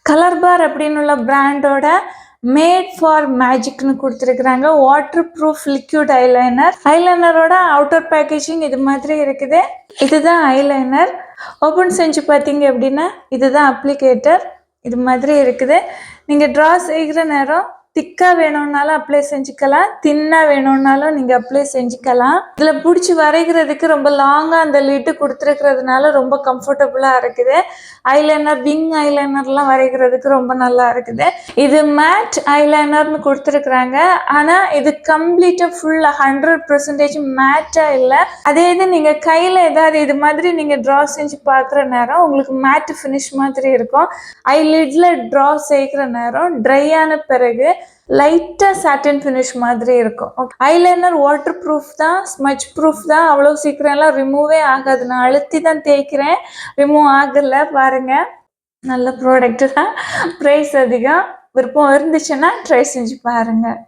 Colour பார் அப்படின்னு உள்ள பிராண்டோட மேட் ஃபார் மேஜிக்னு கொடுத்துருக்குறாங்க. Water proof liquid eyeliner. ஐலைனரோட அவுட்டர் பேக்கேஜிங் இது மாதிரி இருக்குது. இதுதான் ஐலைனர். ஓப்பன் செஞ்சு பார்த்தீங்க அப்படின்னா இதுதான் அப்ளிகேட்டர். இது மாதிரி இருக்குது. நீங்கள் ட்ரா செய்கிற நேரம் திக்காக வேணும்னாலும் அப்ளை செஞ்சுக்கலாம், தின்னாக வேணும்னாலும் நீங்கள் அப்ளை செஞ்சுக்கலாம். இதில் பிடிச்சி வரைகிறதுக்கு ரொம்ப லாங்காக அந்த லிட்டு கொடுத்துருக்கிறதுனால ரொம்ப கம்ஃபர்டபுளாக இருக்குது. ஐலைனர், விங் ஐலைனர்லாம் வரைகிறதுக்கு ரொம்ப நல்லா இருக்குது. இது மேட் ஐலைனர்னு கொடுத்துருக்குறாங்க. ஆனால் இது கம்ப்ளீட்டாக ஃபுல்லாக 100% மேட்டாக இல்லை. அதே இது நீங்கள் கையில் ஏதாவது இது மாதிரி நீங்கள் ட்ரா செஞ்சு பார்க்குற நேரம் உங்களுக்கு மேட் ஃபினிஷ் மாதிரி இருக்கும். ஐலிட்டில் ட்ரா செய்கிற நேரம் ட்ரை ஆன பிறகு லைட்டாக சாட்டின் ஃபினிஷ் மாதிரி இருக்கும். ஐலைனர் வாட்டர் ப்ரூஃப் தான், ஸ்மஜ் ப்ரூஃப் தான். அவ்வளோ சீக்கிரம்லாம் ரிமூவே ஆகாது. நான் அழுத்தி தான் தேய்க்கிறேன், ரிமூவ் ஆகலை. பாருங்கள், நல்ல ப்ராடக்ட்டு தான். ப்ரைஸ் அதிகம். விருப்பம் இருந்துச்சுன்னா ட்ரை செஞ்சு பாருங்கள்.